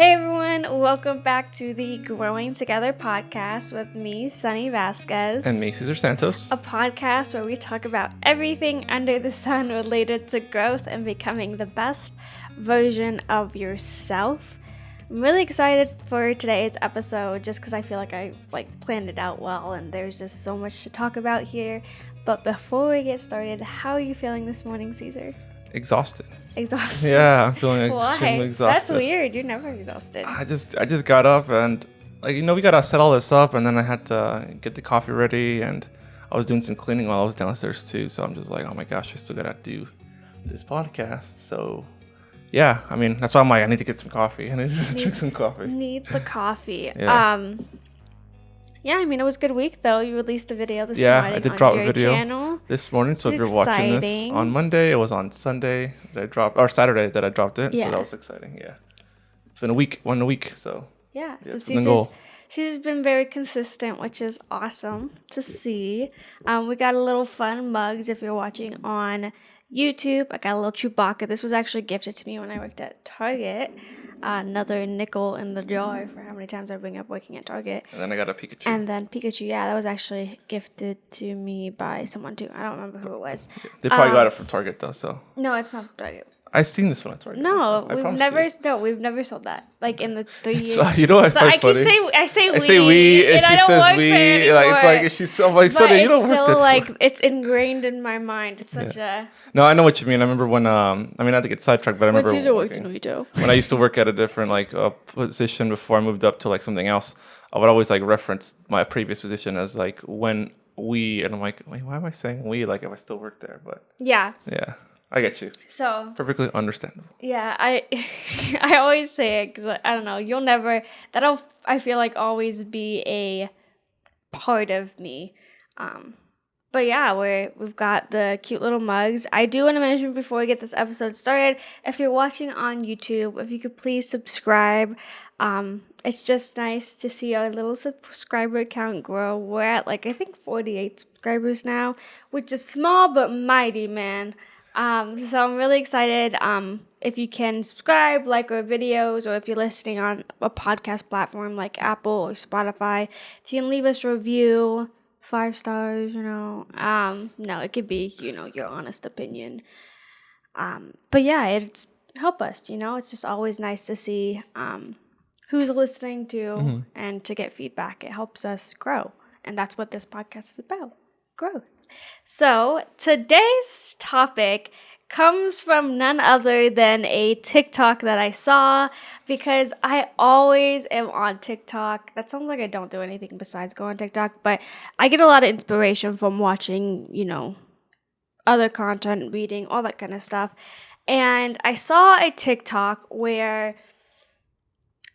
Hey everyone, welcome back to the Growing Together podcast with me, Sunny Vasquez. And me, Cesar Santos. A podcast where we talk about everything under the sun related to growth and becoming the best version of yourself. I'm really excited for today's episode just because I feel like I planned it out well and there's just so much to talk about here. But before we get started, how are you feeling this morning, Caesar? Exhausted. Exhausted? Yeah, I'm feeling extremely exhausted. That's weird. You're never exhausted. I just got up and we gotta set all this up, and then I had to get the coffee ready, and I was doing some cleaning while I was downstairs too. So I'm just like, oh my gosh, I still gotta do this podcast. So yeah, I mean that's why I'm like, I need to get some coffee. I need to drink some coffee. Need the coffee. Yeah. Yeah, I mean, it was a good week, though. You released a video this Yeah, morning I did on drop your a video channel. this morning. So It's if you're watching this exciting. on Monday, it was on Sunday that I dropped, or Saturday that I dropped it. Yeah. So that was exciting. Yeah, it's been a week. So Yeah, so it's been a goal. Caesar's been very consistent, which is awesome to see. We got a little fun mugs if you're watching on YouTube. I got a little Chewbacca. This was actually gifted to me when I worked at Target. Another nickel in the jar for how many times I bring up working at Target. And then I got a Pikachu. And then Pikachu, yeah, that was actually gifted to me by someone too. I don't remember who it was. They probably got it from Target though, so. No, it's not Target. I've seen this one at Target. No, I we've promise you. never sold that. Like in the 3 years. You know what's So quite I keep funny? I say we, and I she don't says work we. there Like it's anymore. like she's so like, But Sunny, you don't it's work still there. like it's ingrained in my mind. It's such a. No, I know what you mean. I remember when I mean, not to get sidetracked, but I remember Caesar worked in retail. when I used to work at a different position before I moved up to like something else. I would always like reference my previous position as like when we, and I'm like, wait, why am I saying we? Like if I still work there, but Yeah. yeah, I get you. So Perfectly understandable. yeah, I always say it because I don't know. You'll never. That'll I feel like always be a part of me. But yeah, we've got the cute little mugs. I do want to mention before we get this episode started, if you're watching on YouTube, if you could please subscribe. It's just nice to see our little subscriber count grow. We're at I think 48 subscribers now, which is small but mighty, man. So I'm really excited. If you can subscribe, like our videos, or if you're listening on a podcast platform like Apple or Spotify, if you can leave us a review. 5 stars, no, it could be, your honest opinion. But yeah, it's help us, it's just always nice to see who's listening to and to get feedback. It helps us grow. And that's what this podcast is about, growth. So today's topic comes from none other than a TikTok that I saw, because I always am on TikTok. That sounds like I don't do anything besides go on TikTok, but I get a lot of inspiration from watching, other content, reading, all that kind of stuff. And I saw a TikTok where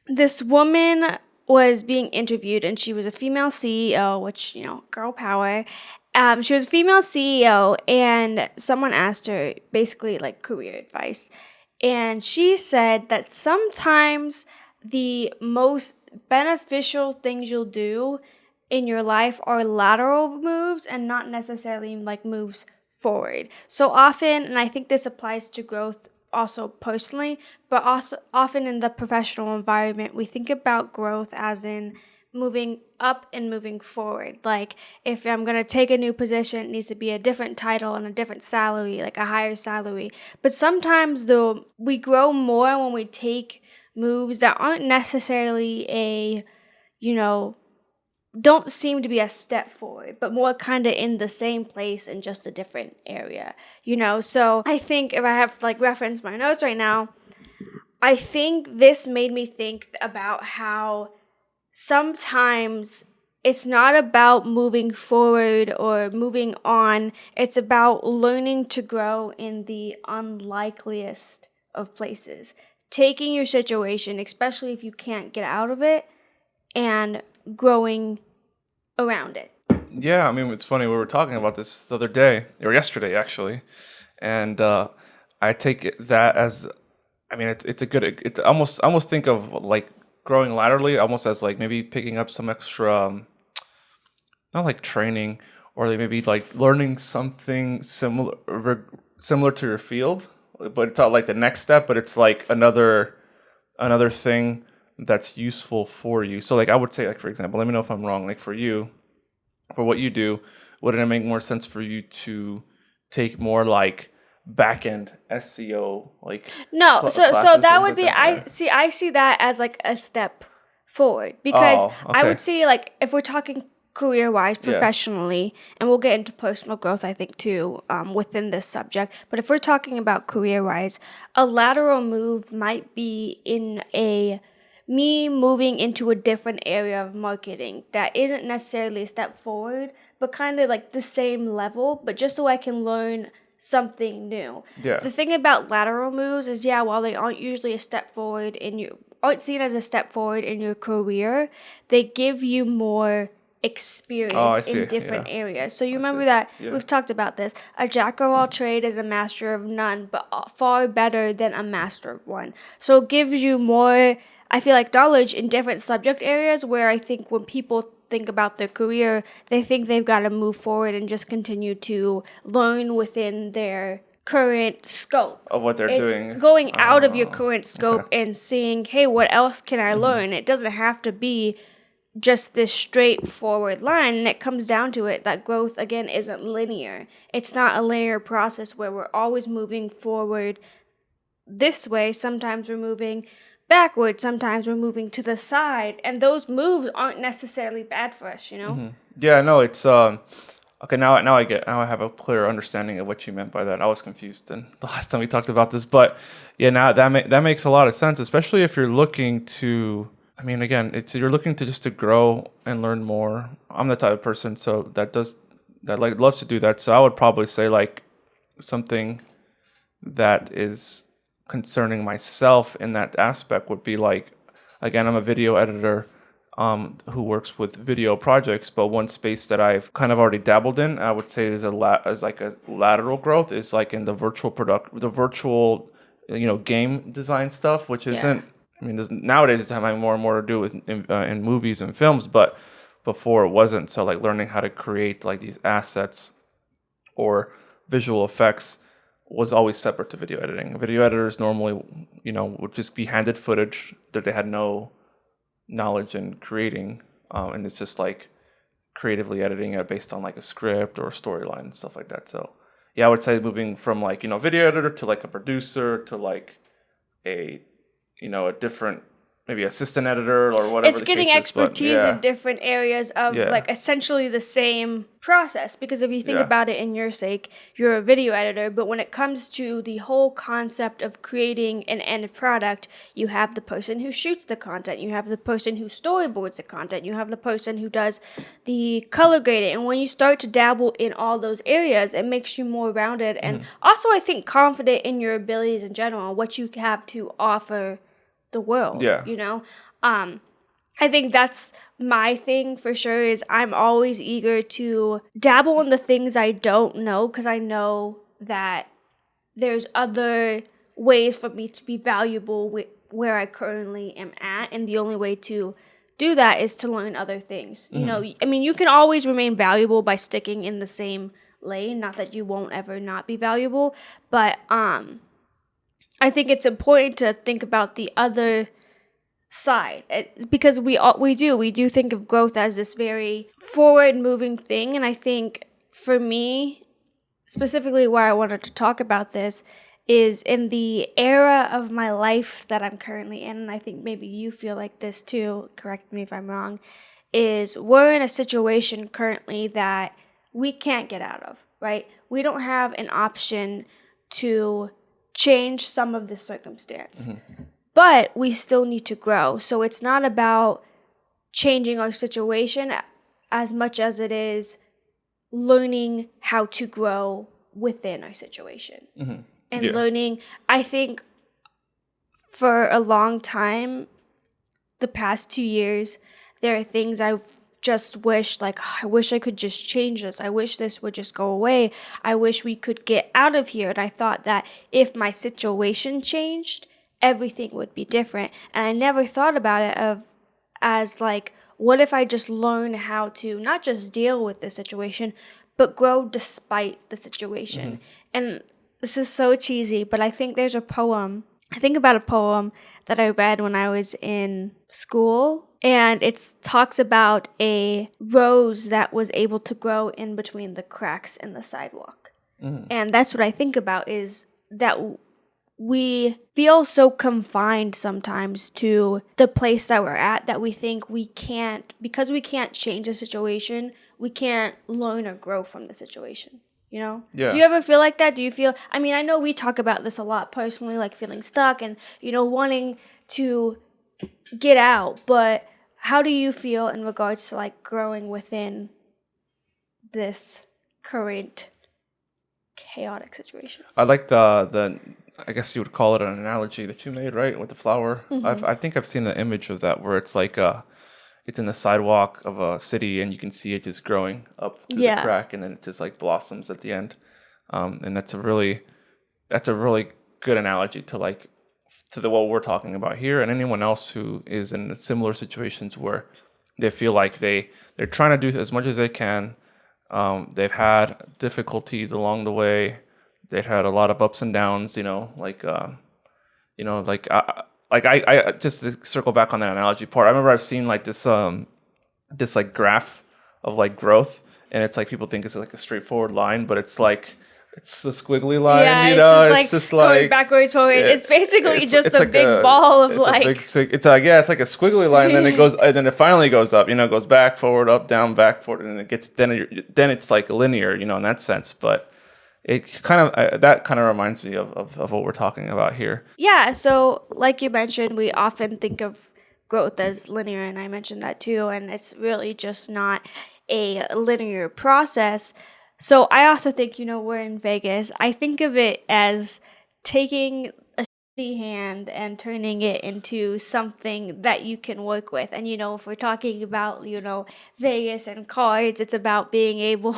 this woman was being interviewed, and she was a female CEO, which, girl power. She was a female CEO, and someone asked her basically career advice. And she said that sometimes the most beneficial things you'll do in your life are lateral moves and not necessarily moves forward. So often, and I think this applies to growth also personally, but also often in the professional environment, we think about growth as in moving up and moving forward. Like if I'm going to take a new position, it needs to be a different title and a different salary, like a higher salary. But sometimes though, we grow more when we take moves that aren't necessarily don't seem to be a step forward, but more kind of in the same place in just a different area, So I think if I have to reference my notes right now, I think this made me think about how sometimes it's not about moving forward or moving on. It's about learning to grow in the unlikeliest of places. Taking your situation, especially if you can't get out of it, and growing around it. Yeah, I mean, it's funny. We were talking about this the other day, or yesterday actually, and I take that as, I mean, it's almost think of growing laterally almost as maybe picking up some extra, not training, or maybe learning something similar to your field, but it's not the next step, but it's another thing that's useful for you. So like I would say, like, for example, let me know if I'm wrong. Like for you, for what you do, wouldn't it make more sense for you to take more like back end SEO like No, so classes or that things would like be, that? Yeah. I see that as like a step forward, because Oh, I okay. would see, like, if we're talking career wise, Yeah. professionally, and we'll get into personal growth, I think, too, within this subject. But if we're talking about career wise, a lateral move might be in a me moving into a different area of marketing that isn't necessarily a step forward, but kind of like the same level, but just so I can learn something new. Yeah. The thing about lateral moves is, yeah, while they aren't usually a step forward in your, aren't seen as a step forward in your career, they give you more Oh, experience I in see. different Yeah. areas. So you I see. remember that Yeah. we've talked about this. A jack of all trade is a master of none, but far better than a master of one. So it gives you more, I feel like, knowledge in different subject areas, where I think when people think about their career, they think they've got to move forward and just continue to learn within their current scope. Of what they're It's doing. going out of your Oh, current okay. scope and seeing, hey, what else can I learn? It doesn't have to be just this straightforward line, and it comes down to it that growth, again, isn't linear. It's not a linear process where we're always moving forward this way. Sometimes we're moving backwards, sometimes we're moving to the side, and those moves aren't necessarily bad for us, you know? Yeah, no, it's okay, now I have a clearer understanding of what you meant by that. I was confused then the last time we talked about this, but yeah, now that makes a lot of sense, especially if you're looking to. I mean, again, it's you're looking to just to grow and learn more. I'm the type of person that like loves to do that. So I would probably say like something that is concerning myself in that aspect would be like, again, I'm a video editor who works with video projects, but one space that I've kind of already dabbled in, I would say is as like a lateral growth, is like in the the virtual, game design stuff, which Yeah. isn't. I mean, nowadays it's having more and more to do with in movies and films, but before it wasn't. So like learning how to create like these assets or visual effects was always separate to video editing. Video editors normally, would just be handed footage that they had no knowledge in creating, and it's just like creatively editing it based on like a script or a storyline and stuff like that. So yeah, I would say moving from like video editor to like a producer to like a a different, maybe assistant editor or whatever It's the getting case is. But expertise in different areas of, yeah, like, essentially the same process, because if you think yeah. about it, in your sake, you're a video editor, but when it comes to the whole concept of creating an end product, you have the person who shoots the content, you have the person who storyboards the content, you have the person who does the color grading, and when you start to dabble in all those areas, it makes you more rounded, and also, I think, confident in your abilities in general, what you have to offer the world. Yeah. I think that's my thing for sure, is I'm always eager to dabble in the things I don't know, because I know that there's other ways for me to be valuable where I currently am at, and the only way to do that is to learn other things. I mean, you can always remain valuable by sticking in the same lane, not that you won't ever not be valuable, but I think it's important to think about the other side, because we do think of growth as this very forward moving thing, and I think for me specifically, why I wanted to talk about this is in the era of my life that I'm currently in, and I think maybe you feel like this too, correct me if I'm wrong, is we're in a situation currently that we can't get out of, right? We don't have an option to change some of the circumstance. But we still need to grow. So it's not about changing our situation as much as it is learning how to grow within our situation. And Yeah. learning, I think, for a long time, the past 2 years, there are things I've just wished, like, I wish I could just change this. I wish this would just go away. I wish we could get out of here. And I thought that if my situation changed, everything would be different. And I never thought about it as like, what if I just learn how to not just deal with the situation, but grow despite the situation. And this is so cheesy, but I think there's a poem. I think about a poem that I read when I was in school, and it talks about a rose that was able to grow in between the cracks in the sidewalk. And that's what I think about, is that we feel so confined sometimes to the place that we're at, that we think we can't, because we can't change the situation, we can't learn or grow from the situation. You know? Yeah. Do you ever feel like that? Do you feel, I mean, I know we talk about this a lot personally, like feeling stuck and, wanting to get out, but how do you feel in regards to like growing within this current chaotic situation? I like the I guess you would call it an analogy that you made, right, with the flower. I think I've seen an image of that where it's like it's in the sidewalk of a city and you can see it just growing up through the crack, and then it just like blossoms at the end. And that's a really good analogy to like what we're talking about here, and anyone else who is in similar situations where they feel like they're trying to do as much as they can. They've had difficulties along the way. They've had a lot of ups and downs, I just to circle back on that analogy part. I remember I've seen like this like graph of like growth, and it's like people think it's like a straightforward line, but it's like it's a squiggly line, it's just like going backwards forward. It's basically just a big ball of like. It's like a squiggly line, and then it goes, and then it finally goes up. It goes back, forward, up, down, back, forward, and it gets then it's like linear, in that sense. But it kind of reminds me of what we're talking about here. Yeah. So, like you mentioned, we often think of growth as linear, and I mentioned that too. And it's really just not a linear process. So I also think, we're in Vegas. I think of it as taking a shitty hand and turning it into something that you can work with. And, if we're talking about, Vegas and cards, it's about being able,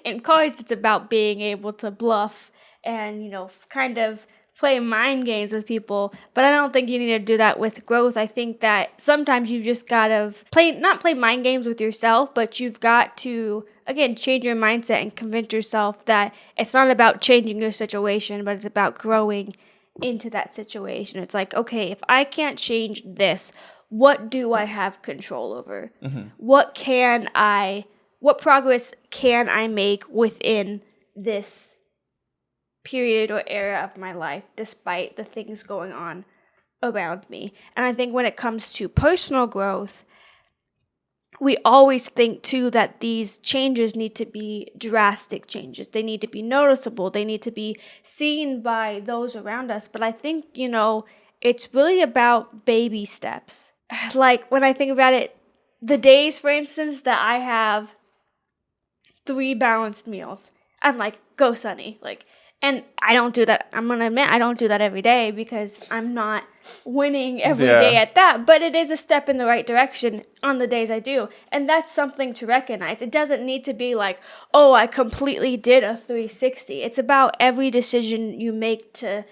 in cards, it's about being able to bluff and, kind of play mind games with people. But I don't think you need to do that with growth. I think that sometimes you've just got to not play mind games with yourself, but you've got to, again, change your mindset and convince yourself that it's not about changing your situation, but it's about growing into that situation. It's like, okay, if I can't change this, what do I have control over? What progress can I make within this period or era of my life, despite the things going on around me? And I think when it comes to personal growth, we always think too that these changes need to be drastic changes. They need to be noticeable. They need to be seen by those around us. But I think, it's really about baby steps. Like when I think about it, the days, for instance, that I have 3 balanced meals, I'm like, go Sunny. And I don't do that. I'm going to admit I don't do that every day because I'm not winning every day at that. But it is a step in the right direction on the days I do. And that's something to recognize. It doesn't need to be like, oh, I completely did a 360. It's about every decision you make to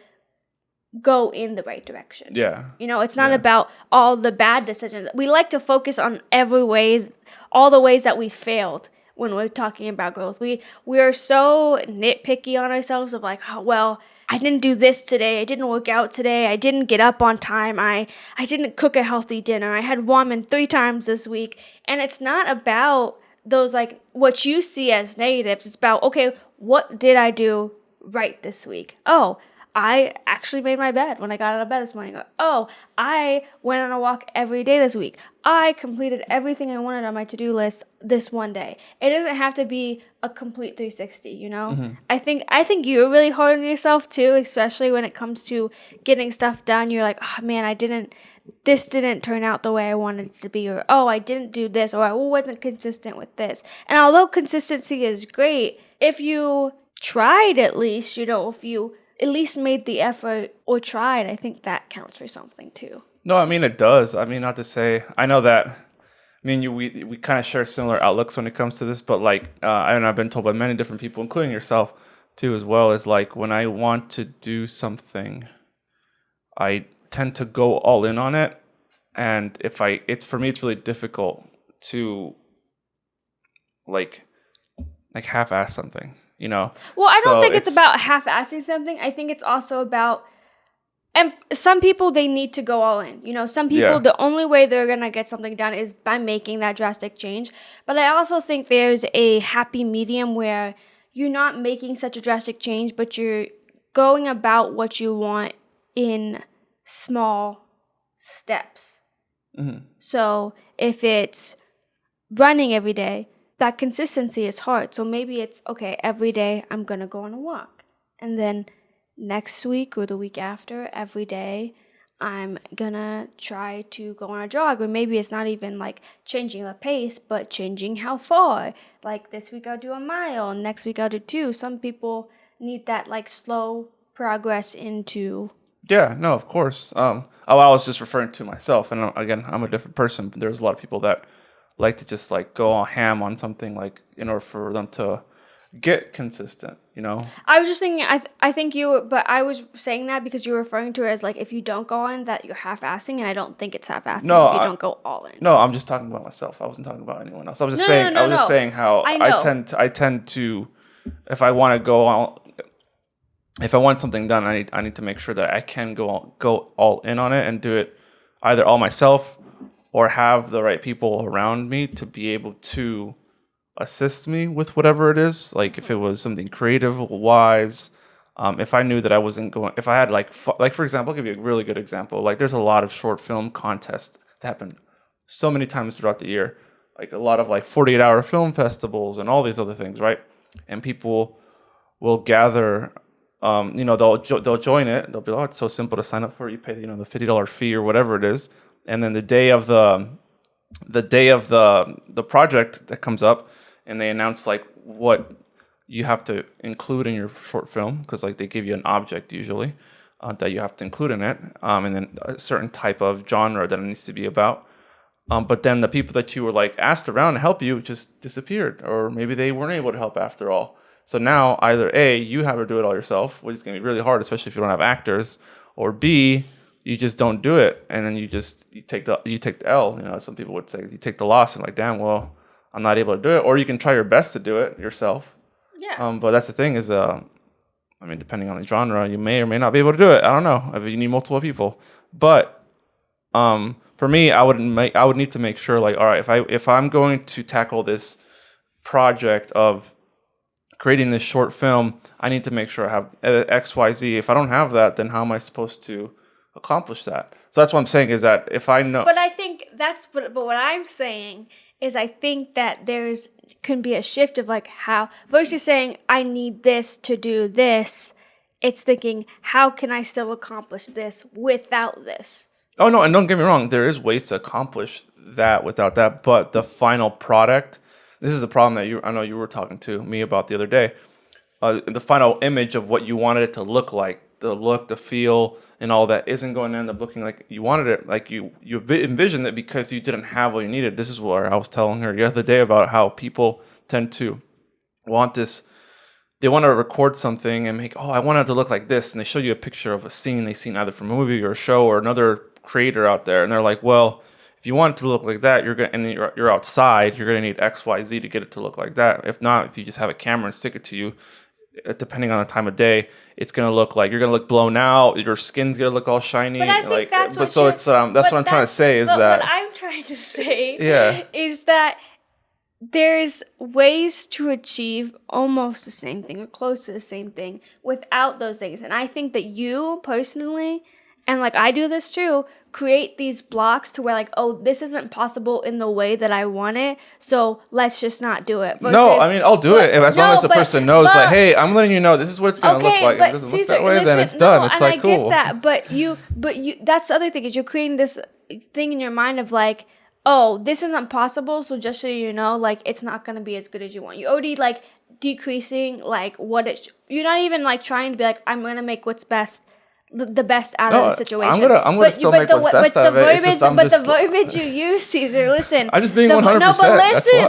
go in the right direction. Yeah. It's not about all the bad decisions. We like to focus on all the ways that we failed. When we're talking about growth, we are so nitpicky on ourselves of like, oh, well, I didn't do this today. I didn't work out today. I didn't get up on time. I didn't cook a healthy dinner. I had ramen 3 times this week. And it's not about those, like, what you see as negatives. It's about, okay, what did I do right this week? Oh, I actually made my bed when I got out of bed this morning. Oh, I went on a walk every day this week. I completed everything I wanted on my to-do list this one day. It doesn't have to be a complete 360, I think you're really hard on yourself too, especially when it comes to getting stuff done. You're like, oh man, this didn't turn out the way I wanted it to be, or oh, I didn't do this, or I wasn't consistent with this. And although consistency is great, if you tried at least, if you at least made the effort or tried, I think that counts for something too. No, I mean, it does. I mean, not to say, I know that, we kind of share similar outlooks when it comes to this, but like, and I've been told by many different people, including yourself too, as well, is like, when I want to do something, I tend to go all in on it. And for me, it's really difficult to like half-ass something. Well, I don't think it's about half-assing something. I think it's also about And some people, they need to go all in. You know, some people, Yeah. the only way they're going to get something done is by making that drastic change. But I also think there's a happy medium where you're not making such a drastic change, but you're going about what you want in small steps. So if it's running every day, that consistency is hard. So maybe it's, okay, every day I'm going to go on a walk. And then next week or the week after, every day, I'm gonna try to go on a jog. Or maybe it's not even like changing the pace, but changing how far. Like this week I'll do a mile, next week I'll do 2. Some people need that like slow progress into. Yeah, no, of course. I was just referring to myself, and again, I'm a different person. But there's a lot of people that like to just like go all ham on something, like in order for them to get consistent. You know? I was just thinking, I think you, but I was saying that because you were referring to it as like if you don't go in, that you're half-assing, and I don't think it's half-assing if you don't go all in. No, I'm just talking about myself. I wasn't talking about anyone else. I was just No, saying. no, I was just no. saying how I know. I tend to, if I want to go all, if I want something done, I need to make sure that I can go all in on it and do it either all myself or have the right people around me to be able to assist me with whatever it is. Like if it was something creative wise, if I knew that I wasn't going, if I had like for example, I'll give you a really good example. Like there's a lot of short film contests that happen so many times throughout the year, like a lot of like 48-hour film festivals and all these other things, right? And people will gather. They'll join it. They'll be, oh, it's so simple to sign up for. You pay, the $50 fee or whatever it is, and then the day of the project that comes up, and they announce like what you have to include in your short film, because like they give you an object usually that you have to include in it, and then a certain type of genre that it needs to be about. But then the people that you were like asked around to help you just disappeared, or maybe they weren't able to help after all. So now either A, you have to do it all yourself, which is going to be really hard, especially if you don't have actors, or B, you just don't do it, and then you take the L. Some people would say you take the loss, and like, damn, well, I'm not able to do it. Or you can try your best to do it yourself. Yeah. But that's the thing is, depending on the genre, you may or may not be able to do it. I don't know if you need multiple people, but for me, I would need to make sure, like, all right, if I'm going to tackle this project of creating this short film, I need to make sure I have X, Y, Z. If I don't have that, then how am I supposed to accomplish that? So that's what I'm saying is that if I know. But I think but what I'm saying is I think that can be a shift of like how, versus saying I need this to do this, it's thinking how can I still accomplish this without this? Oh no, and don't get me wrong, there is ways to accomplish that without that, but the final product, this is the problem that I know you were talking to me about the other day. The final image of what you wanted it to look like, the look, the feel, and all that isn't going to end up looking like you wanted it, like you envisioned it because you didn't have what you needed. This is where I was telling her the other day about how people tend to want this. They want to record something and make, I want it to look like this, and they show you a picture of a scene they've seen either from a movie or a show or another creator out there, and they're like, well, if you want it to look like that, you're outside, you're going to need X, Y, Z to get it to look like that. If not, if you just have a camera and stick it to you, depending on the time of day, it's going to look like you're going to look blown out, your skin's going to look all shiny. But I think that's what I'm trying to say is that. What I'm trying to say is that there's ways to achieve almost the same thing or close to the same thing without those things. And I think that you personally, and like I do this too, create these blocks to where like, this isn't possible in the way that I want it, so let's just not do it. No, I'll do it as long as the person knows, like, hey, I'm letting you know this is what it's gonna look like. If it doesn't look that way, then it's done. It's like, cool. I get that, but you, that's the other thing is you're creating this thing in your mind of like, this isn't possible, so just so you know, like, it's not gonna be as good as you want. You already like decreasing like you're not even like trying to be like, I'm gonna make what's best. The best out of the situation. I'm gonna still make what's best out of it. But the verbiage you use, Caesar, listen. I'm just being 100%. No, but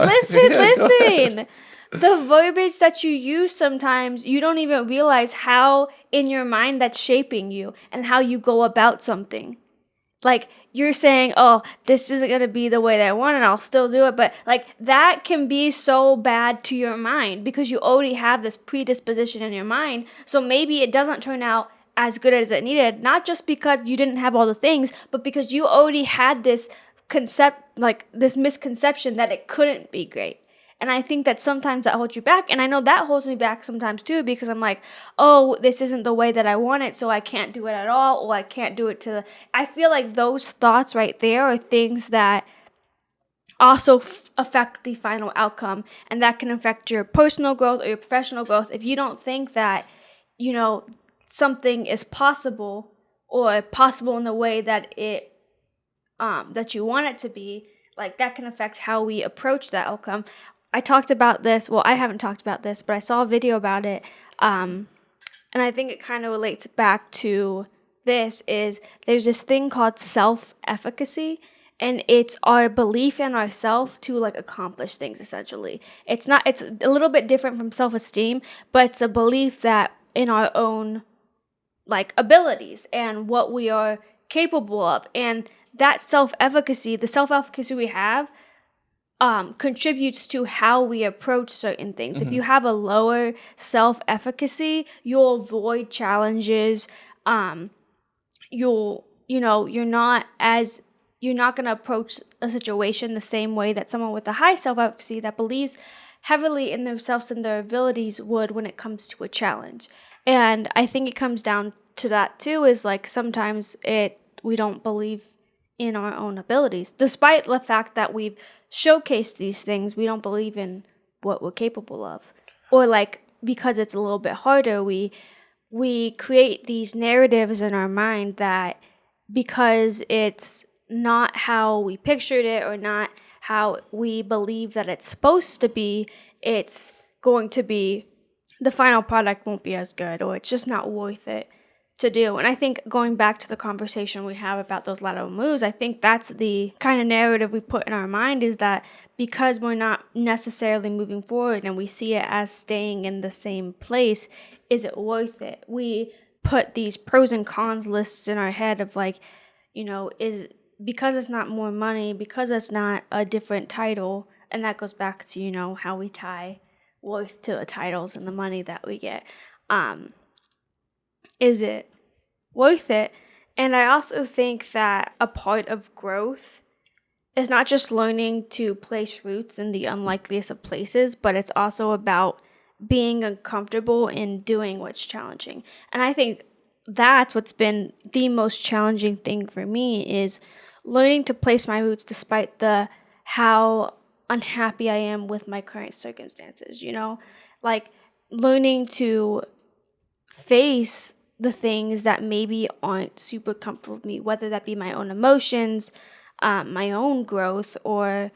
listen. The verbiage that you use sometimes, you don't even realize how in your mind that's shaping you and how you go about something. Like, you're saying, this isn't going to be the way that I want and I'll still do it. But, like, that can be so bad to your mind because you already have this predisposition in your mind. So maybe it doesn't turn out as good as it needed, not just because you didn't have all the things, but because you already had this this misconception that it couldn't be great. And I think that sometimes that holds you back. And I know that holds me back sometimes too, because I'm like, oh, this isn't the way that I want it, so I can't do it at all, or I can't do it I feel like those thoughts right there are things that also affect the final outcome, and that can affect your personal growth or your professional growth if you don't think that, something is possible, or possible in the way that that you want it to be. Like, that can affect how we approach that outcome. I talked about this. Well, I haven't talked about this, but I saw a video about it. And I think it kind of relates back to this. Is there's this thing called self-efficacy, and it's our belief in ourselves to like accomplish things. Essentially, it's a little bit different from self-esteem, but it's a belief that in our own like abilities and what we are capable of, and that the self-efficacy we have contributes to how we approach certain things. If you have a lower self-efficacy, you'll avoid challenges. You're not going to approach a situation the same way that someone with a high self-efficacy that believes heavily in themselves and their abilities would when it comes to a challenge. And I think it comes down to that too, is like sometimes we don't believe in our own abilities. Despite the fact that we've showcased these things, we don't believe in what we're capable of. Or like, because it's a little bit harder, we create these narratives in our mind that because it's not how we pictured it or not how we believe that it's supposed to be, it's going to be, the final product won't be as good, or it's just not worth it to do. And I think going back to the conversation we have about those lateral moves, I think that's the kind of narrative we put in our mind, is that because we're not necessarily moving forward and we see it as staying in the same place, is it worth it? We put these pros and cons lists in our head of like, is because it's not more money, because it's not a different title, and that goes back to, how we tie worth to the titles and the money that we get. Is it worth it? And I also think that a part of growth is not just learning to place roots in the unlikeliest of places, but it's also about being uncomfortable in doing what's challenging. And I think that's what's been the most challenging thing for me, is learning to place my roots despite how unhappy I am with my current circumstances, like learning to face the things that maybe aren't super comfortable with me, whether that be my own emotions, my own growth, or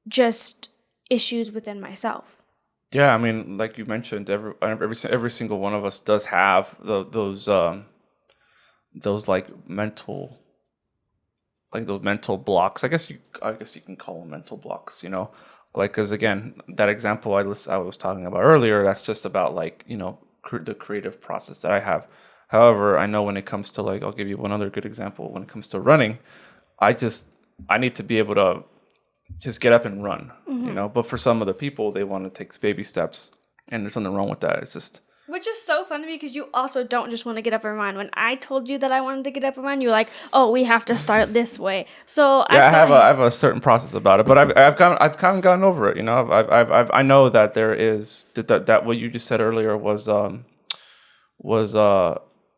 just issues within myself. Yeah, I mean, like you mentioned, every single one of us does have those mental blocks. I guess you can call them mental blocks. Like, because again, that example I was talking about earlier, that's just about like the creative process that I have. However, I know when it comes to I'll give you one other good example. When it comes to running, I need to be able to just get up and run, But for some other people, they want to take baby steps, and there's nothing wrong with that. It's just, which is so funny because you also don't just want to get up and run. When I told you that I wanted to get up and run, you're like, "Oh, we have to start this way." So yeah, I have a certain process about it, but I've kind of gotten over it. I know that there is that what you just said earlier was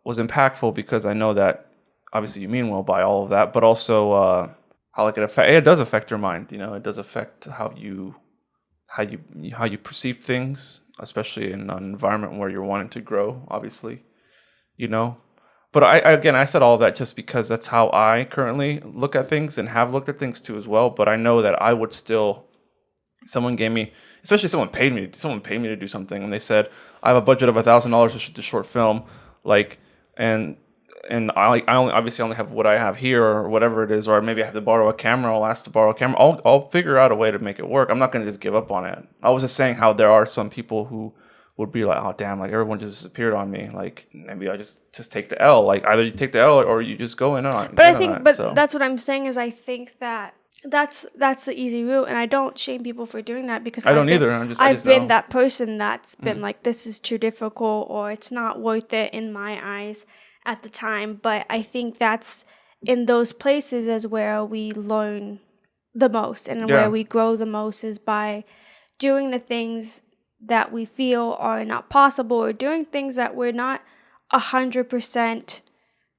impactful, because I know that obviously you mean well by all of that, but also how it does affect your mind. It does affect how you perceive things, especially in an environment where you're wanting to grow, obviously, But I said all that just because that's how I currently look at things, and have looked at things too as well. But I know that I would still, someone paid me to do something, and they said, I have a budget of $1,000 to shoot the short film, and I only have what I have here, or whatever it is, or maybe I have to borrow a camera. I'll ask to borrow a camera. I'll figure out a way to make it work. I'm not going to just give up on it. I was just saying how there are some people who would be like, oh damn, like everyone just disappeared on me. Like maybe I just take the L. Like either you take the L or you just go in on. But I think, that's what I'm saying, is I think that that's the easy route, and I don't shame people for doing that because I don't either. I just I've been know. that person that's been like, this is too difficult or it's not worth it in my eyes at the time. But I think that's in those places is where we learn the most and where we grow the most is by doing the things that we feel are not possible or doing things that we're not 100%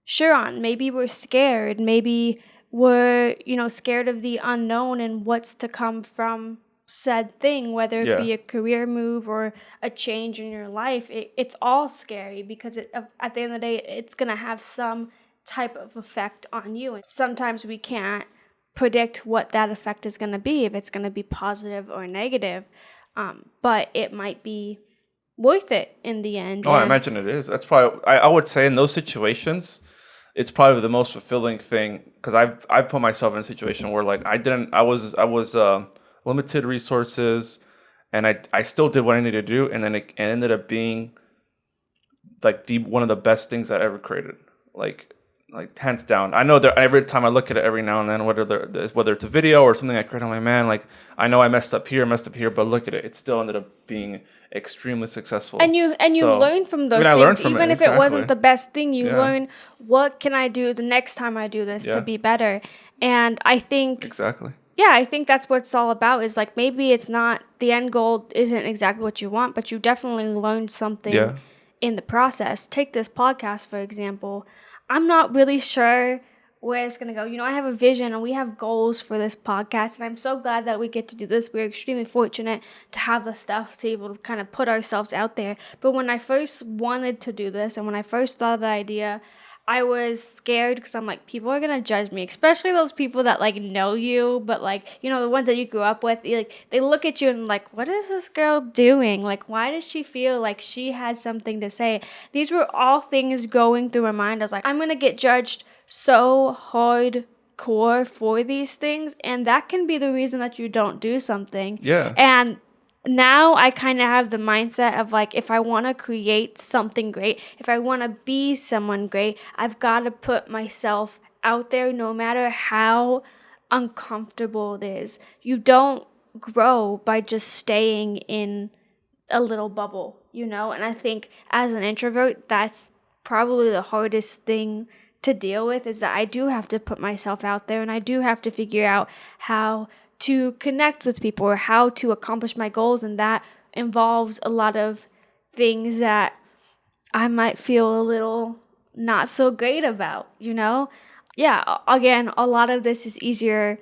sure on. Maybe we're scared. Maybe we're, scared of the unknown and what's to come from said thing, whether it be a career move or a change in your life. It's all scary because at the end of the day, it's going to have some type of effect on you. And sometimes we can't predict what that effect is going to be, if it's going to be positive or negative. But it might be worth it in the end. I imagine it is. That's probably, I would say in those situations, it's probably the most fulfilling thing because I've put myself in a situation where like I was limited resources and I still did what I needed to do, and then it ended up being like one of the best things I ever created. Like hands down. I know that every time I look at it every now and then, whether it's a video or something I create, I'm like, man, like I know I messed up here, but look at it. It still ended up being extremely successful. And you learn from those things. Even if it wasn't the best thing, you learn what can I do the next time I do this to be better. And I think I think that's what it's all about is like maybe it's not the end goal isn't exactly what you want, but you definitely learned something in the process. Take this podcast, for example. I'm not really sure where it's going to go. I have a vision and we have goals for this podcast, and I'm so glad that we get to do this. We're extremely fortunate to have the stuff to be able to kind of put ourselves out there. But when I first wanted to do this and when I first thought of the idea, I was scared because I'm like, people are going to judge me, especially those people that like know you, but like, the ones that you grew up with, they look at you and like, what is this girl doing? Like, why does she feel like she has something to say? These were all things going through my mind. I was like, I'm going to get judged so hardcore for these things, and that can be the reason that you don't do something. And now I kind of have the mindset of like, if I want to create something great, if I want to be someone great, I've got to put myself out there no matter how uncomfortable it is. You don't grow by just staying in a little bubble, and I think as an introvert, that's probably the hardest thing to deal with, is that I do have to put myself out there and I do have to figure out how to connect with people or how to accomplish my goals, and that involves a lot of things that I might feel a little not so great about, Yeah, again, a lot of this is easier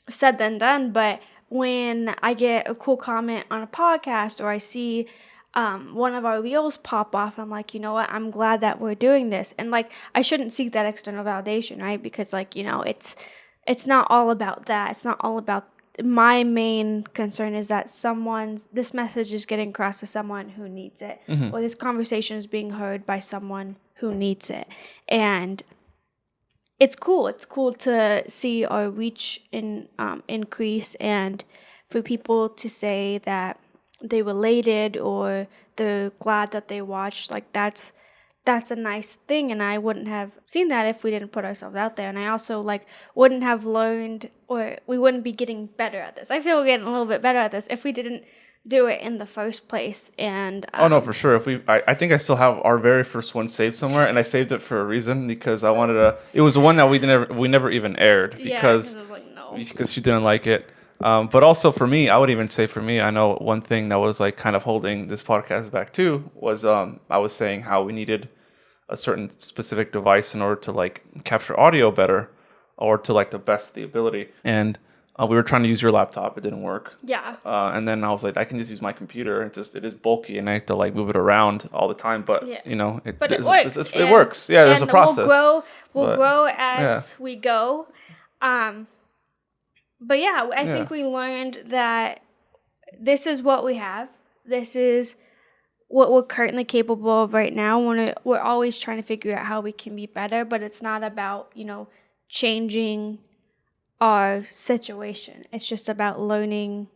said than done, but when I get a cool comment on a podcast or I see one of our reels pop off, I'm like, you know what, I'm glad that we're doing this. And like, I shouldn't seek that external validation, right? Because like, it's not all about that. It's not all about, my main concern is that this message is getting across to someone who needs it, or this conversation is being heard by someone who needs it. And it's cool. It's cool to see our reach increase, and for people to say that they related or they're glad that they watched. Like that's a nice thing, and I wouldn't have seen that if we didn't put ourselves out there. And I also like wouldn't have learned, or we wouldn't be getting better at this. I feel we're getting a little bit better at this if we didn't do it in the first place. And oh no, for sure. I think I still have our very first one saved somewhere, and I saved it for a reason because I wanted to. It was the one that we never even aired because I was like, no, because she didn't like it. But also for me, I would even say for me, I know one thing that was like kind of holding this podcast back too was I was saying how we needed a certain specific device in order to like capture audio better or to like the best of the ability. And we were trying to use your laptop. It didn't work. Yeah. And then I was like, I can just use my computer. It is bulky and I have to like move it around all the time. But it works. It works. Yeah, there's a process. We'll grow as we go. But yeah, I think we learned that this is what we have. This is what we're currently capable of right now. We're always trying to figure out how we can be better, but it's not about, changing our situation. It's just about learning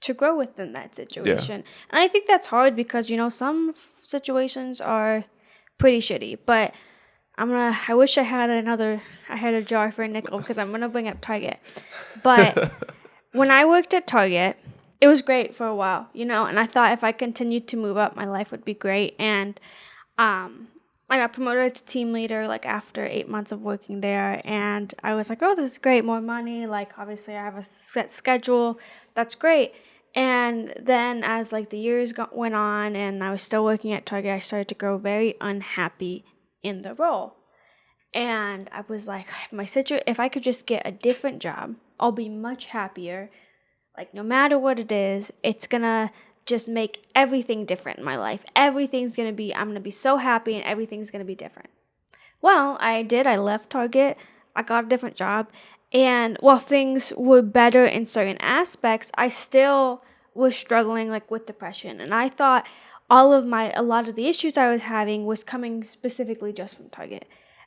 to grow within that situation. Yeah. And I think that's hard because, some situations are pretty shitty, but I wish I had a jar for a nickel because I'm gonna bring up Target. But when I worked at Target, it was great for a while, and I thought if I continued to move up, my life would be great. And I got promoted to team leader like after 8 months of working there, and I was like, oh, this is great, more money. Like obviously I have a set schedule, that's great. And then as like the years went on, and I was still working at Target, I started to grow very unhappy in the role. And I was like, if I could just get a different job, I'll be much happier. Like no matter what it is, it's gonna just make everything different in my life. I'm gonna be so happy and everything's gonna be different. Well, I did. I left Target. I got a different job. And while things were better in certain aspects, I still was struggling like with depression. And I thought a lot of the issues I was having was coming specifically just from Target.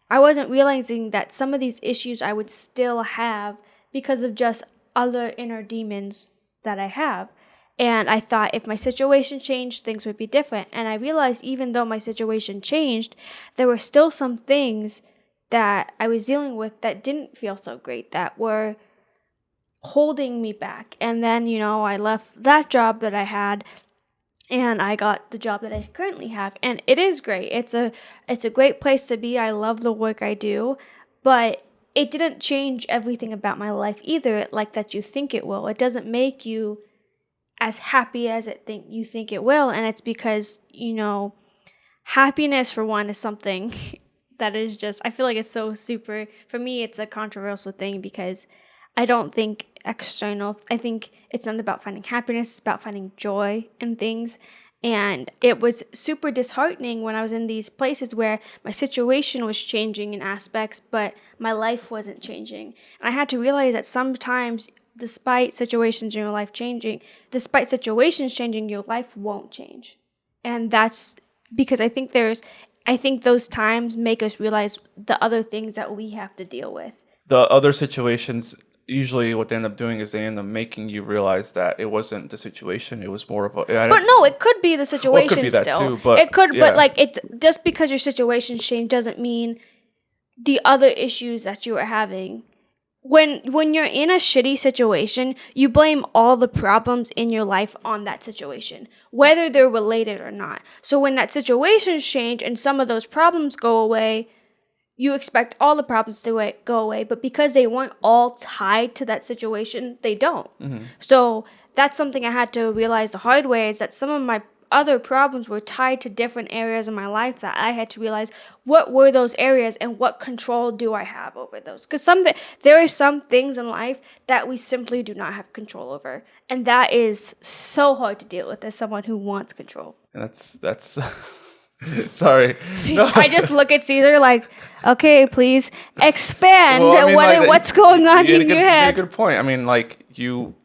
I wasn't realizing that some of these issues I would still have because of just other inner demons that I have. And I thought if my situation changed, things would be different. And I realized even though my situation changed, there were still some things that I was dealing with that didn't feel so great, that were holding me back. And then, I left that job that I had and I got the job that I currently have. And it is great. It's a great place to be. I love the work I do, but it didn't change everything about my life either, like that you think it will. It doesn't make you as happy as you think it will. And it's because, happiness for one is something that is just, I feel like it's so super, for me, it's a controversial thing because I don't think I think it's not about finding happiness, it's about finding joy in things. And it was super disheartening when I was in these places where my situation was changing in aspects, but my life wasn't changing. And I had to realize that sometimes, despite situations in your life changing, your life won't change. And that's because I think those times make us realize the other things that we have to deal with. The other situations, usually what they end up doing is they end up making you realize that it wasn't the situation, it was more of a... But no, it could be the situation. Well, it could be that still. too, but... It could, yeah. but like, it's just because your situation changed doesn't mean the other issues that you are having. When you're in a shitty situation, you blame all the problems in your life on that situation, whether they're related or not. So when that situation change and some of those problems go away, you expect all the problems to go away, but because they weren't all tied to that situation, they don't. Mm-hmm. So that's something I had to realize the hard way, is that some of my other problems were tied to different areas of my life that I had to realize what were those areas and what control do I have over those. Because there are some things in life that we simply do not have control over. And that is so hard to deal with as someone who wants control. And that's sorry. No. I just look at Caesar like, okay, please expand. Well, what's going on in your head? You made a good point. I mean, like you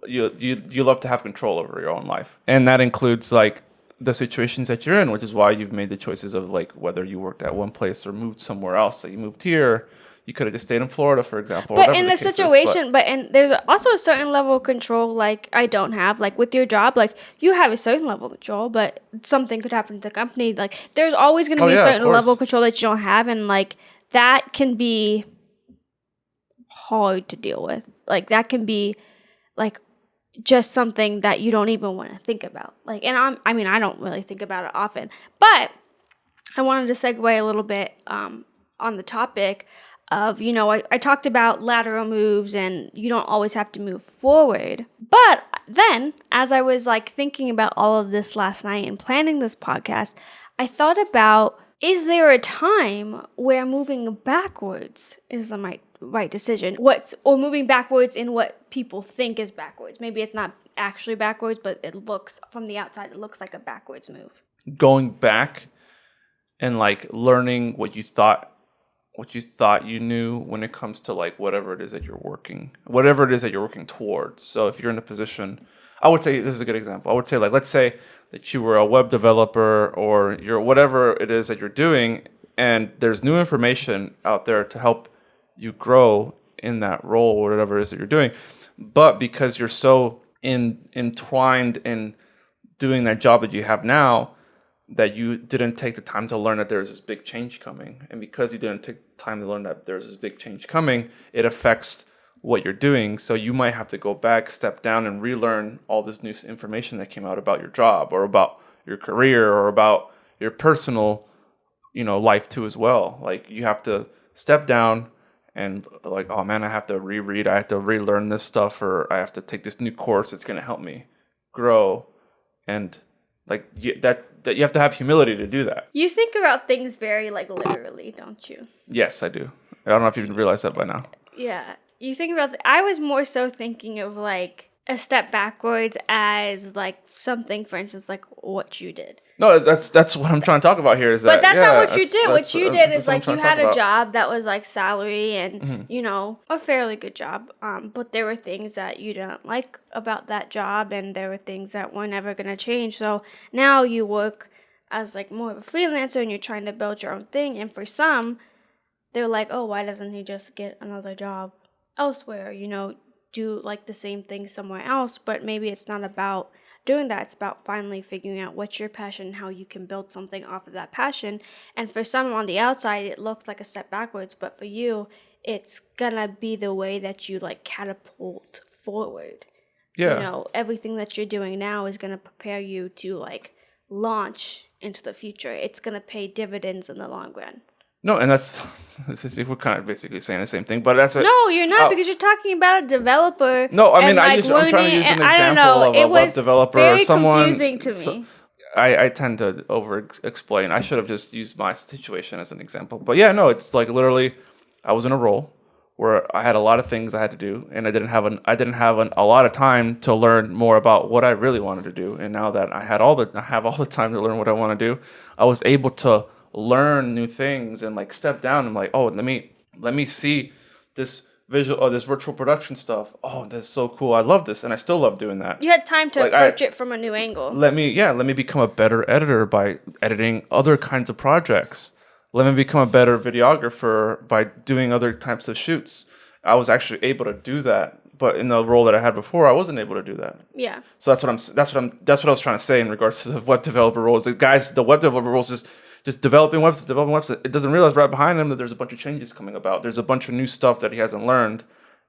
love to have control over your own life, and that includes like the situations that you're in, which is why you've made the choices of like whether you worked at one place or moved somewhere else. That you moved here. You could have just stayed in Florida, for example. But in the situation, and there's also a certain level of control, like I don't have, like with your job, like you have a certain level of control, but something could happen to the company. Like there's always going to be a certain level of control that you don't have, and like that can be hard to deal with. Like that can be like just something that you don't even want to think about. Like, and I don't really think about it often, but I wanted to segue a little bit on the topic of, I talked about lateral moves and you don't always have to move forward. But then as I was like thinking about all of this last night and planning this podcast, I thought about, is there a time where moving backwards is the right decision? Or moving backwards in what people think is backwards. Maybe it's not actually backwards, but it looks from the outside, it looks like a backwards move. Going back and like learning what you thought you knew when it comes to like whatever it is that you're working towards. So if you're in a position, I would say, this is a good example. I would say, like, let's say that you were a web developer or you're whatever it is that you're doing, and there's new information out there to help you grow in that role or whatever it is that you're doing. But because you're so entwined in doing that job that you have now, that you didn't take the time to learn that there's this big change coming. And because you didn't take time to learn that there's this big change coming, it affects what you're doing. So you might have to go back, step down, and relearn all this new information that came out about your job or about your career or about your personal, life too as well. Like you have to step down and like, oh man, I have to reread, I have to relearn this stuff, or I have to take this new course that's going to help me grow. And like that you have to have humility to do that. You think about things very like literally, don't you? Yes, I do. I don't know if you even realize that by now. Yeah. You think about I was more so thinking of like a step backwards as like something, for instance, like what you did. No, that's what I'm trying to talk about here. But that's not what you did. What you did is like you had a job that was like salary and, a fairly good job. But there were things that you didn't like about that job, and there were things that were never going to change. So now you work as like more of a freelancer and you're trying to build your own thing. And for some, they're like, oh, why doesn't he just get another job elsewhere? Do like the same thing somewhere else. But maybe it's not about doing that. It's about finally figuring out what's your passion, how you can build something off of that passion. And for some on the outside, it looks like a step backwards, but for you, it's gonna be the way that you like catapult forward. Yeah. Everything that you're doing now is gonna prepare you to like launch into the future. It's gonna pay dividends in the long run. No, and we're kind of basically saying the same thing, but that's no, you're not, because you're talking about a developer. No, I mean, I'm trying to use an example of a web developer or someone. It was very confusing to me. I tend to over-explain. I should have just used my situation as an example. But yeah, no, it's like literally, I was in a role where I had a lot of things I had to do, and I didn't have a lot of time to learn more about what I really wanted to do. And now that I have all the time to learn what I want to do, I was able to learn new things and like step down and like, oh, let me see this visual or this virtual production stuff. Oh, that's so cool. I love this, and I still love doing that. You had time to approach it from a new angle. Let me become a better editor by editing other kinds of projects. Let me become a better videographer by doing other types of shoots. I was actually able to do that, but in the role that I had before, I wasn't able to do that. Yeah. So that's what I was trying to say in regards to the web developer roles. The web developer roles just developing websites. It doesn't realize right behind him that there's a bunch of changes coming about. There's a bunch of new stuff that he hasn't learned.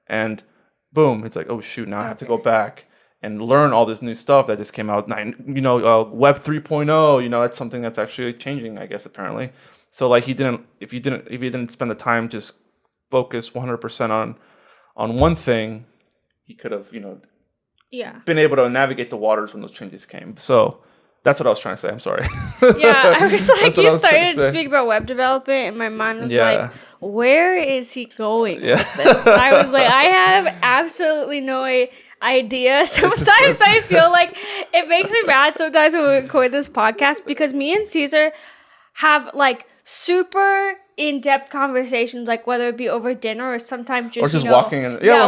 And boom, it's like, oh, shoot, now I have to go back and learn all this new stuff that just came out. Web 3.0, that's something that's actually changing, I guess, apparently. So like if he didn't spend the time just focus 100% on one thing, he could have, been able to navigate the waters when those changes came. So that's what I was trying to say. I'm sorry. Yeah, I was like, you started to speak about web development, and my mind was like, where is he going with this? I was like, I have absolutely no idea. Sometimes I feel like it makes me mad sometimes when we record this podcast, because me and Caesar have like super in-depth conversations, like whether it be over dinner or sometimes just walking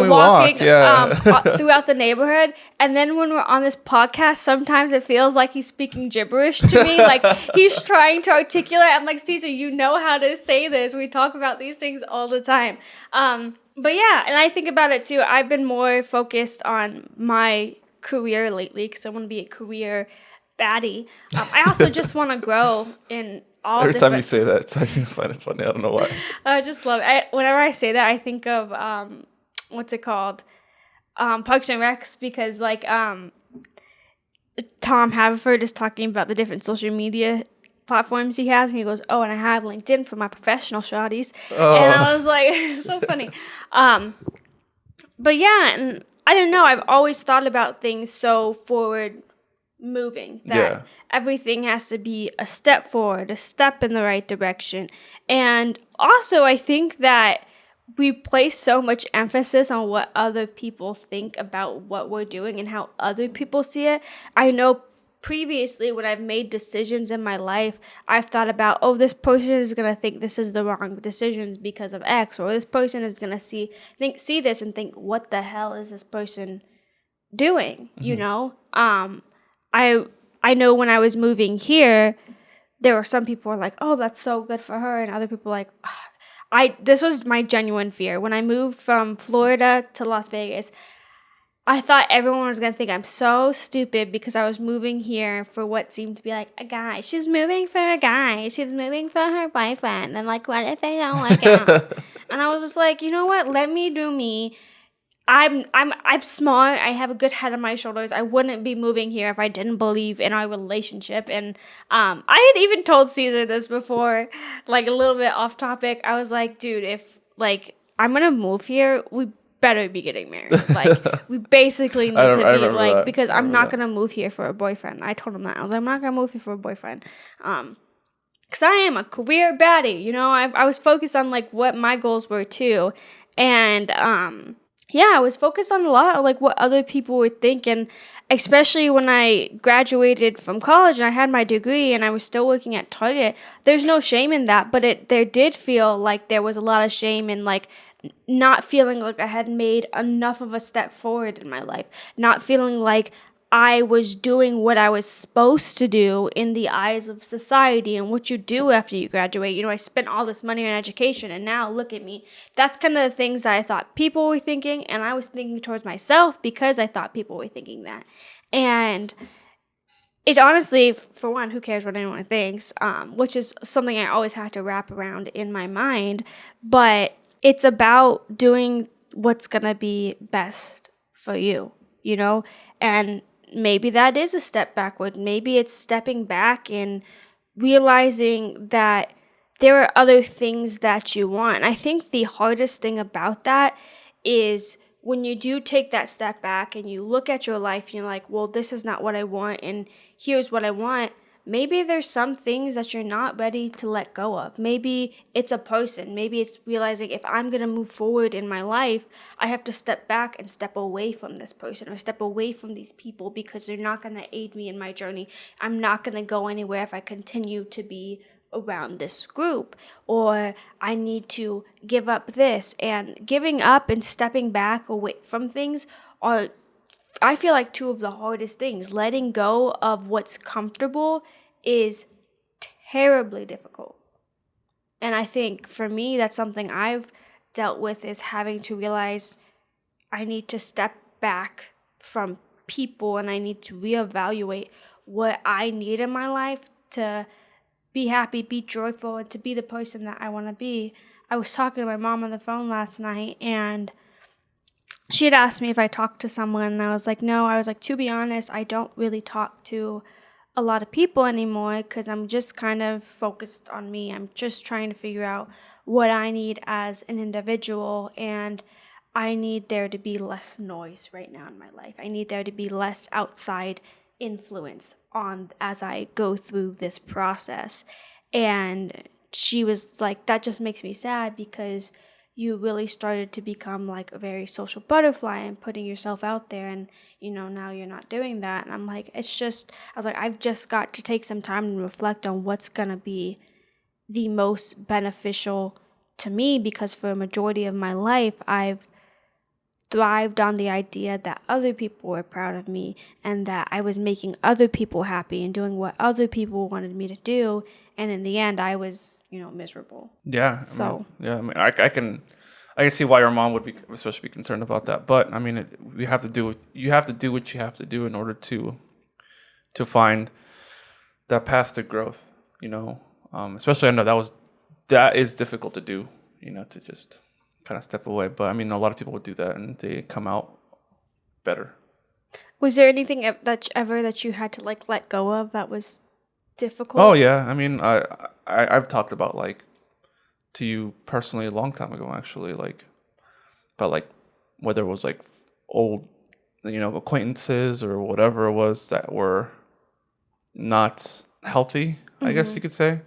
walking throughout the neighborhood. And then when we're on this podcast, sometimes it feels like he's speaking gibberish to me. Like he's trying to articulate. I'm like, Caesar, you know how to say this. We talk about these things all the time. But yeah, and I think about it too. I've been more focused on my career lately because I want to be a career baddie. I also just want to grow in all Every time you say that, I find it funny. I don't know why. I just love it. Whenever I say that, I think of what's it called? Parks and Recs, because like Tom Haverford is talking about the different social media platforms he has, and he goes, oh, and I have LinkedIn for my professional shawties. Oh. And I was like, it's so funny. But yeah, and I don't know, I've always thought about things so forward moving that everything has to be a step forward, a step in the right direction. And also I think that we place so much emphasis on what other people think about what we're doing and how other people see it. I know previously when I've made decisions in my life, I've thought about, oh, this person is going to think this is the wrong decisions because of X, or this person is going to see this and think, what the hell is this person doing? Mm-hmm. I know when I was moving here, there were some people who were like, oh, that's so good for her. And other people were like, this was my genuine fear. When I moved from Florida to Las Vegas, I thought everyone was going to think I'm so stupid because I was moving here for what seemed to be like a guy. She's moving for a guy. She's moving for her boyfriend. And like, what if they don't like him? And I was just like, you know what? Let me do me. I'm smart. I have a good head on my shoulders. I wouldn't be moving here if I didn't believe in our relationship. And I had even told Caesar this before, like a little bit off topic. I was like, dude, if like I'm gonna move here, we better be getting married. Like we basically need to be like that. because I'm not gonna move here for a boyfriend. I told him that. I was like, I'm not gonna move here for a boyfriend. Because I am a career baddie, you know. I was focused on like what my goals were too, and yeah, I was focused on a lot of like what other people were thinking, especially when I graduated from college and I had my degree and I was still working at Target. There's no shame in that, but there did feel like there was a lot of shame in like not feeling like I had made enough of a step forward in my life, not feeling like I was doing what I was supposed to do in the eyes of society and what you do after you graduate. You know, I spent all this money on education and now look at me. That's kind of the things that I thought people were thinking, and I was thinking towards myself because I thought people were thinking that. And it's honestly, for one, who cares what anyone thinks, which is something I always have to wrap around in my mind. But it's about doing what's going to be best for you, you know? And maybe that is a step backward. Maybe it's stepping back and realizing that there are other things that you want. I think the hardest thing about that is when you do take that step back and you look at your life and you're like, well, this is not what I want and here's what I want. Maybe there's some things that you're not ready to let go of. Maybe it's a person. Maybe it's realizing if I'm going to move forward in my life, I have to step back and step away from this person or step away from these people because they're not going to aid me in my journey. I'm not going to go anywhere if I continue to be around this group, or I need to give up this. And giving up and stepping back away from things are, I feel like, two of the hardest things. Letting go of what's comfortable is terribly difficult. And I think for me, that's something I've dealt with, is having to realize I need to step back from people and I need to reevaluate what I need in my life to be happy, be joyful, and to be the person that I want to be. I was talking to my mom on the phone last night and she had asked me if I talked to someone, and I was like, no. I was like, to be honest, I don't really talk to a lot of people anymore because I'm just kind of focused on me. I'm just trying to figure out what I need as an individual, and I need there to be less noise right now in my life. I need there to be less outside influence on as I go through this process. And she was like, that just makes me sad because you really started to become like a very social butterfly and putting yourself out there, and you know, now you're not doing that. And I'm like, I was like, I've just got to take some time and reflect on what's gonna be the most beneficial to me, because for a majority of my life I've thrived on the idea that other people were proud of me and that I was making other people happy and doing what other people wanted me to do, and in the end I was, you know, miserable. Yeah. So I can see why your mom would be especially be concerned about that. But I mean, you have to do what you have to do in order to find that path to growth. You know, especially I know that is difficult to do. You know, to just kind of step away. But I mean, a lot of people would do that and they come out better. was there anything that you had to like let go of that was difficult? Oh yeah, I mean, I've talked about like to you personally a long time ago, actually, like about like whether it was like old, you know, acquaintances or whatever it was that were not healthy, I guess you could say.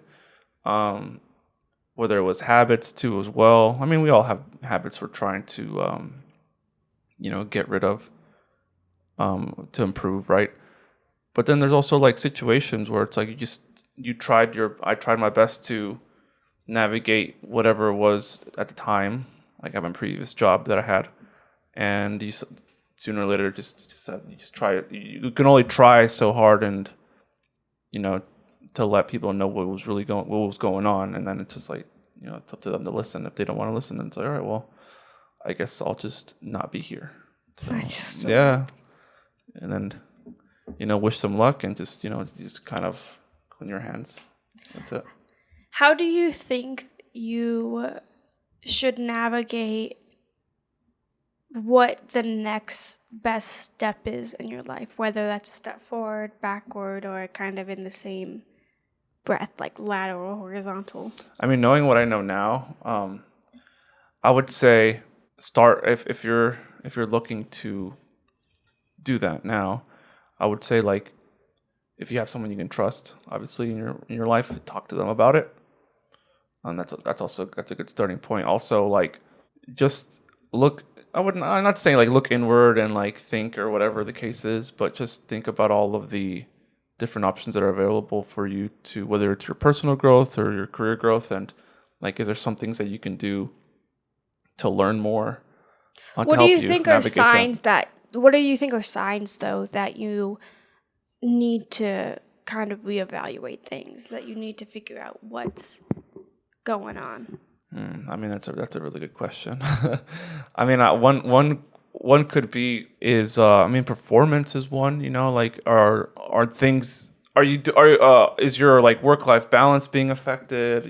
Whether it was habits too as well. I mean, we all have habits we're trying to, you know, get rid of, to improve, right? But then there's also like situations where it's like I tried my best to navigate whatever it was at the time, like at my previous job that I had, and sooner or later you just try it. You can only try so hard, and you know, to let people know what was going on, and then it's just like, you know, it's up to them to listen. If they don't want to listen, then it's like, all right, well, I guess I'll just not be here So Just yeah, and then wish them luck and just kind of clean your hands. That's it. how do you think you should navigate what the next best step is in your life, whether that's a step forward, backward, or kind of in the same breath, like lateral, horizontal? I mean, knowing what I know now, I would say start if you're looking to do that now. I would say, like, if you have someone you can trust, obviously in your life, talk to them about it, and that's a good starting point. Also, like, just look. I'm not saying like look inward and like think or whatever the case is, but just think about all of the different options that are available for you to, whether it's your personal growth or your career growth, and like, is there some things that you can do to learn more, to What do help you you think are navigate that? signs that, what do you think are signs though that you need to kind of reevaluate things, that you need to figure out what's going on? I mean, that's a really good question. I mean, one could be is I mean, performance is one. Like, are things are you do- are is your like work life balance being affected?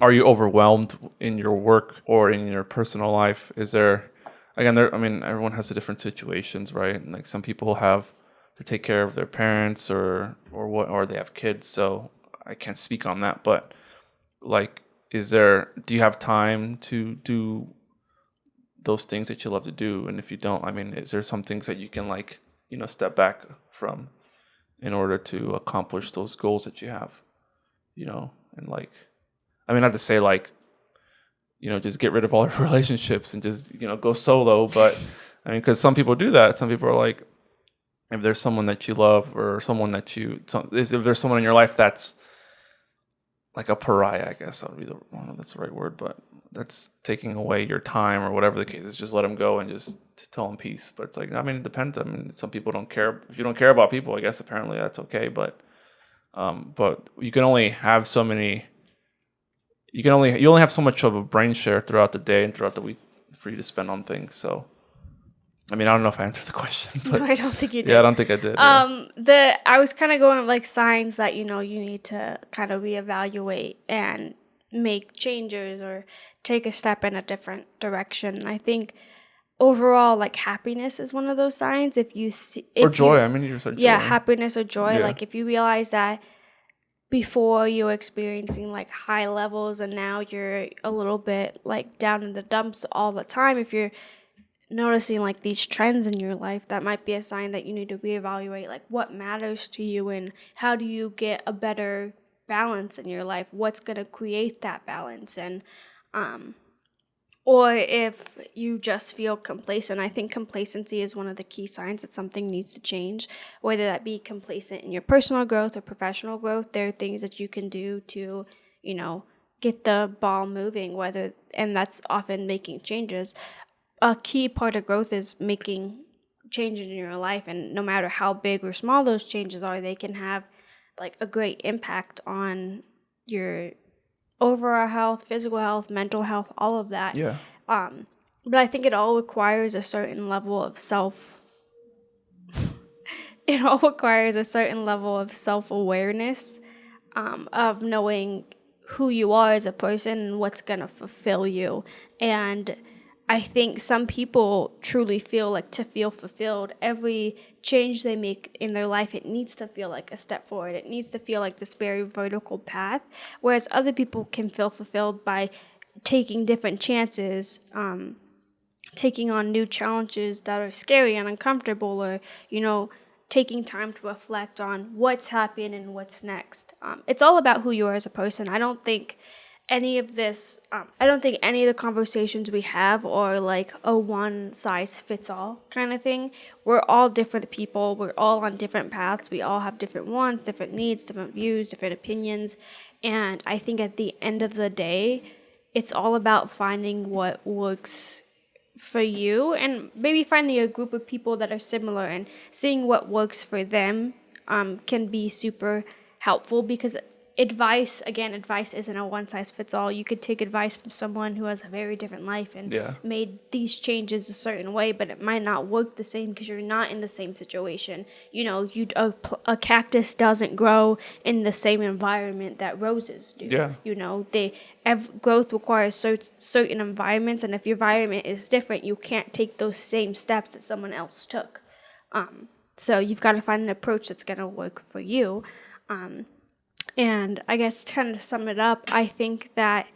Are you overwhelmed in your work or in your personal life? Is there, again, there? I mean, everyone has the different situations, right? And like, some people have to take care of their parents or they have kids, so I can't speak on that, but like, do you have time to do those things that you love to do? And if you don't, I mean, is there some things that you can, like, step back from in order to accomplish those goals that you have? And like, I mean, not to say like, just get rid of all your relationships and just, go solo, but I mean, because some people do that. Some people are like, if there's someone that you love, or if there's someone in your life that's like a pariah, I guess that would be I don't know if that's the right word, but that's taking away your time or whatever the case is, just let them go and just to tell them peace. But it's like, I mean, it depends. I mean, some people don't care. If you don't care about people, I guess apparently that's okay. But you can only have so many. You only have so much of a brain share throughout the day and throughout the week for you to spend on things. So, I mean, I don't know if I answered the question, No, but I don't think you did. yeah, I don't think I did. Yeah. I was kind of going like signs that you need to kind of reevaluate and make changes or take a step in a different direction. I think overall, like, happiness is one of those signs. If you see, Or if you, joy. I mean, you said yeah, joy. happiness or joy. Yeah. Like, if you realize that before you were experiencing like high levels and now you're a little bit like down in the dumps all the time, if you're noticing like these trends in your life, that might be a sign that you need to reevaluate like what matters to you and how do you get a better balance in your life, what's going to create that balance. And or if you just feel complacent. I think complacency is one of the key signs that something needs to change, whether that be complacent in your personal growth or professional growth. There are things that you can do to, get the ball moving, and that's often making changes. A key part of growth is making changes in your life, and no matter how big or small those changes are, they can have like a great impact on your overall health, physical health, mental health, all of that. Yeah. But I think it all requires a certain level of it all requires a certain level of self-awareness, of knowing who you are as a person and what's going to fulfill you. And I think some people truly feel like, to feel fulfilled, every change they make in their life, it needs to feel like a step forward. It needs to feel like this very vertical path. Whereas other people can feel fulfilled by taking different chances, taking on new challenges that are scary and uncomfortable, or, taking time to reflect on what's happened and what's next. It's all about who you are as a person. I don't think any of the conversations we have are like a one size fits all kind of thing. We're all different people. We're all on different paths. We all have different wants, different needs, different views, different opinions. And I think at the end of the day, it's all about finding what works for you, and maybe finding a group of people that are similar and seeing what works for them, can be super helpful, because advice isn't a one size fits all. You could take advice from someone who has a very different life and made these changes a certain way, but it might not work the same because you're not in the same situation. You know, a cactus doesn't grow in the same environment that roses do. Yeah. You know, growth requires certain environments, and if your environment is different, you can't take those same steps that someone else took. So you've got to find an approach that's going to work for you. And I guess kind of to sum it up, I think that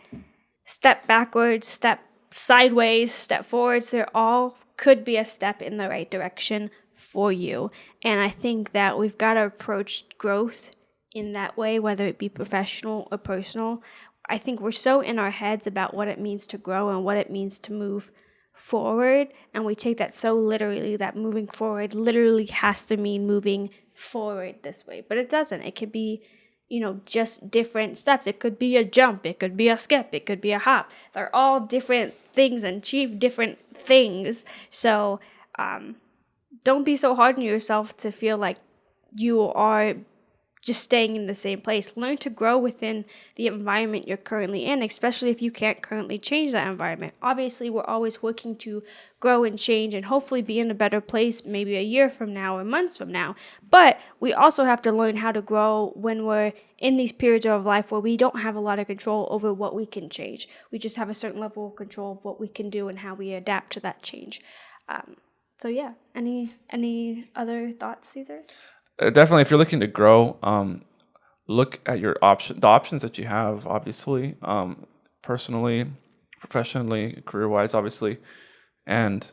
step backwards, step sideways, step forwards, they're all could be a step in the right direction for you. And I think that we've got to approach growth in that way, whether it be professional or personal. I think we're so in our heads about what it means to grow and what it means to move forward, and we take that so literally that moving forward literally has to mean moving forward this way, but it doesn't. It could be, you know, just different steps. It could be a jump, it could be a skip, it could be a hop. They're all different things and achieve different things. So don't be so hard on yourself to feel like you are just staying in the same place. Learn to grow within the environment you're currently in, especially if you can't currently change that environment. Obviously, we're always working to grow and change and hopefully be in a better place maybe a year from now or months from now. But we also have to learn how to grow when we're in these periods of life where we don't have a lot of control over what we can change. We just have a certain level of control of what we can do and how we adapt to that change. So yeah, any other thoughts, Caesar? Definitely, if you're looking to grow, look at the options that you have, obviously, personally, professionally, career-wise, obviously, and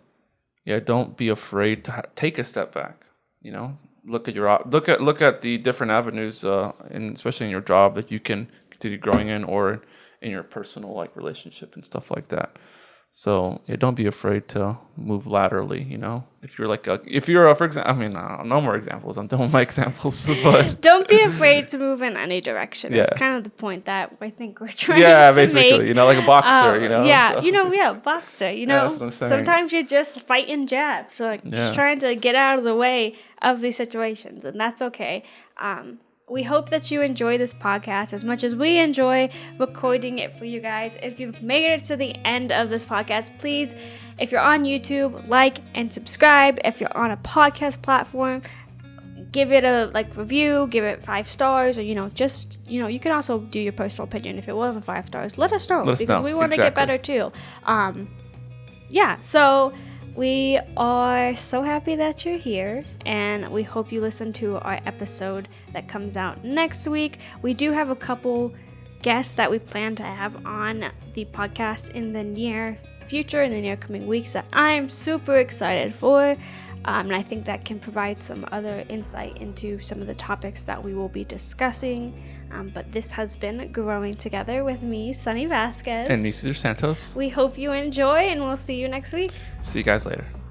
don't be afraid to take a step back. You know, look at the different avenues, and especially in your job that you can continue growing in, or in your personal relationship and stuff like that. So don't be afraid to move laterally. You know, if you're for example, I mean, I don't know more examples. I'm doing my examples, but don't be afraid to move in any direction. It's kind of the point that I think we're trying to basically, make. you know, like a boxer, you know. Boxer. You know, that's what I'm saying. Sometimes you're just fighting jabs, so just trying to get out of the way of these situations, and that's okay. We hope that you enjoy this podcast as much as we enjoy recording it for you guys. If you've made it to the end of this podcast, please, if you're on YouTube, like and subscribe. If you're on a podcast platform, give it a review, give it 5 stars, or you can also do your personal opinion. If it wasn't 5 stars, let us know because we want to get better too. So we are so happy that you're here, and we hope you listen to our episode that comes out next week. We do have a couple guests that we plan to have on the podcast in the near future, in the near coming weeks, that I'm super excited for. And I think that can provide some other insight into some of the topics that we will be discussing. But this has been Growing Together with me, Sunny Vasquez. And me, Cesar Santos. We hope you enjoy, and we'll see you next week. See you guys later.